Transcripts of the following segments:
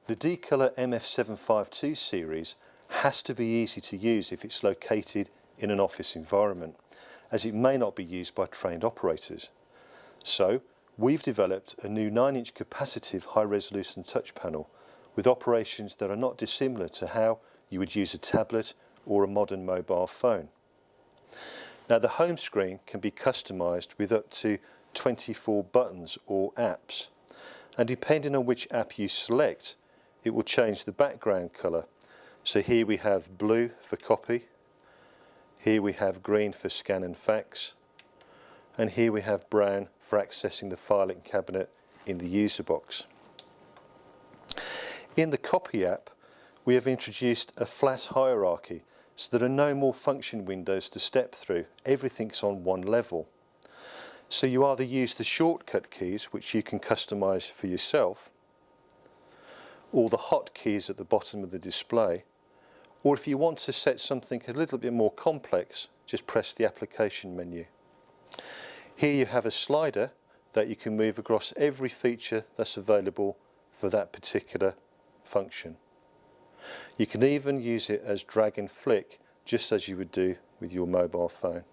The D-Colour MF752 series has to be easy to use if it's located in an office environment, as it may not be used by trained operators. So we've developed a new 9-inch capacitive high-resolution touch panel with operations that are not dissimilar to how you would use a tablet or a modern mobile phone. Now the home screen can be customised with up to 24 buttons or apps, and depending on which app you select, it will change the background colour. So here we have blue for copy, here we have green for scan and fax, and here we have brown for accessing the filing cabinet in the user box. In the copy app, we have introduced a flat hierarchy so there are no more function windows to step through. Everything's on one level. So you either use the shortcut keys, which you can customise for yourself, or the hotkeys at the bottom of the display, or if you want to set something a little bit more complex, just press the application menu. Here you have a slider that you can move across every feature that's available for that particular function. You can even use it as drag and flick, just as you would do with your mobile phone.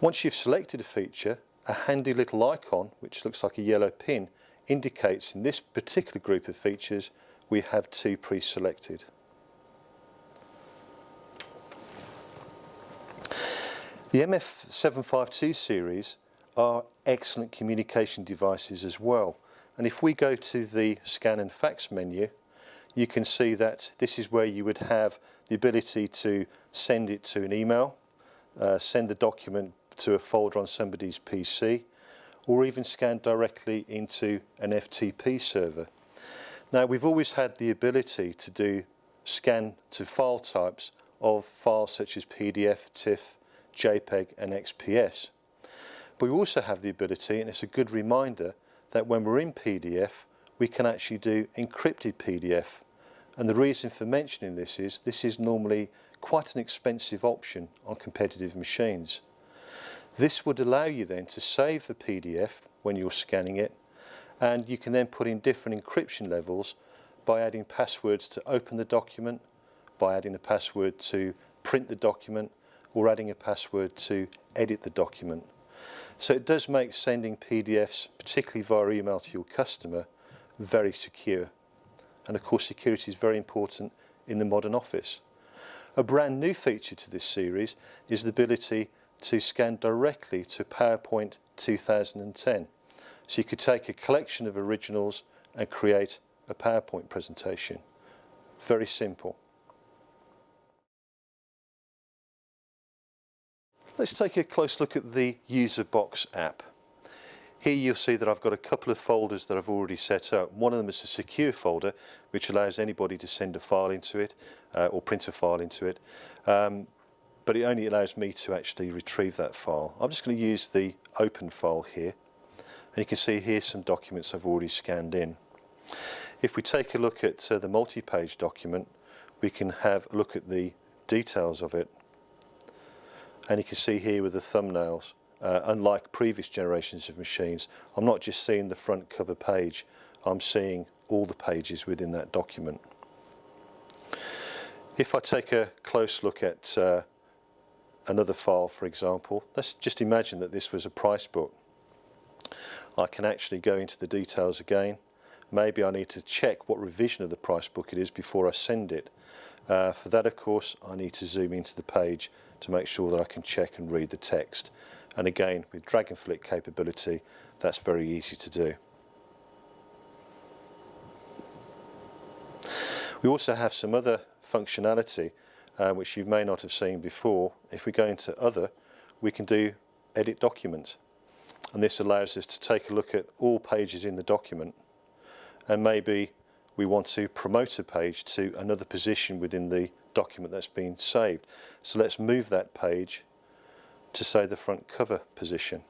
Once you've selected a feature, a handy little icon, which looks like a yellow pin, indicates in this particular group of features we have 2 pre-selected. The MF752 series are excellent communication devices as well, and if we go to the scan and fax menu, you can see that this is where you would have the ability to send it to an email, send the document to a folder on somebody's PC, or even scan directly into an FTP server. Now we've always had the ability to do scan to file types of files such as PDF, TIFF, JPEG and XPS. But we also have the ability, and it's a good reminder, that when we're in PDF we can actually do encrypted PDF. And the reason for mentioning this is normally quite an expensive option on competitive machines. This would allow you then to save the PDF when you're scanning it, and you can then put in different encryption levels by adding passwords to open the document, by adding a password to print the document, or adding a password to edit the document. So it does make sending PDFs, particularly via email to your customer, very secure. And of course security is very important in the modern office. A brand new feature to this series is the ability to scan directly to PowerPoint 2010. So you could take a collection of originals and create a PowerPoint presentation. Very simple. Let's take a close look at the User Box app. Here you'll see that I've got a couple of folders that I've already set up. One of them is a secure folder, which allows anybody to send a file into it or print a file into it. But it only allows me to actually retrieve that file. I'm just going to use the open file here. And you can see here some documents I've already scanned in. If we take a look at the multi-page document, we can have a look at the details of it. And you can see here with the thumbnails, unlike previous generations of machines, I'm not just seeing the front cover page, I'm seeing all the pages within that document. If I take a close look at another file, for example, let's just imagine that this was a price book. I can actually go into the details again. Maybe I need to check what revision of the price book it is before I send it. For that, of course, I need to zoom into the page to make sure that I can check and read the text. And again, with drag and flick capability, that's very easy to do. We also have some other functionality which you may not have seen before. If we go into Other, we can do Edit Document. And this allows us to take a look at all pages in the document, and maybe we want to promote a page to another position within the document that's been saved. So let's move that page to, say, the front cover position.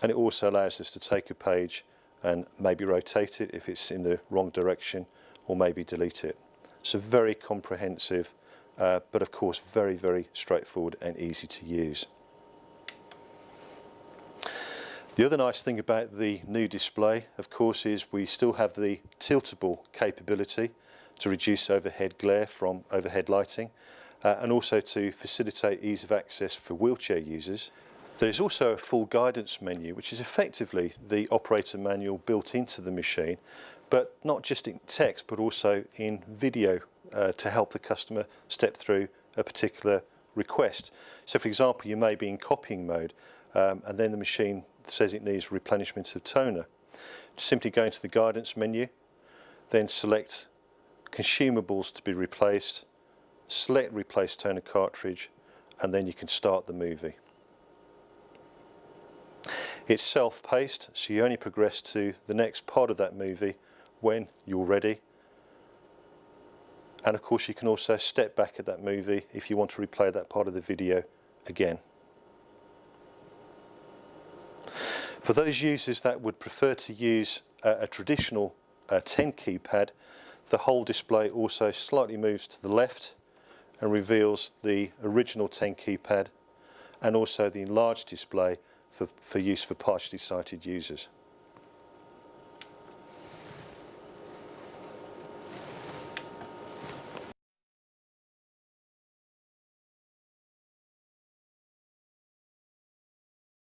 And it also allows us to take a page and maybe rotate it if it's in the wrong direction, or maybe delete it. So very comprehensive, but of course very, very straightforward and easy to use. The other nice thing about the new display, of course, is we still have the tiltable capability to reduce overhead glare from overhead lighting and also to facilitate ease of access for wheelchair users. There is also a full guidance menu, which is effectively the operator manual built into the machine, but not just in text but also in video to help the customer step through a particular request. So for example, you may be in copying mode and then the machine says it needs replenishment of toner. Simply go into the guidance menu, then select consumables to be replaced, select replace toner cartridge, and then you can start the movie. It's self-paced, so you only progress to the next part of that movie when you're ready. And of course you can also step back at that movie if you want to replay that part of the video again. For those users that would prefer to use a traditional 10 keypad, the whole display also slightly moves to the left and reveals the original 10 keypad and also the enlarged display for use for partially sighted users.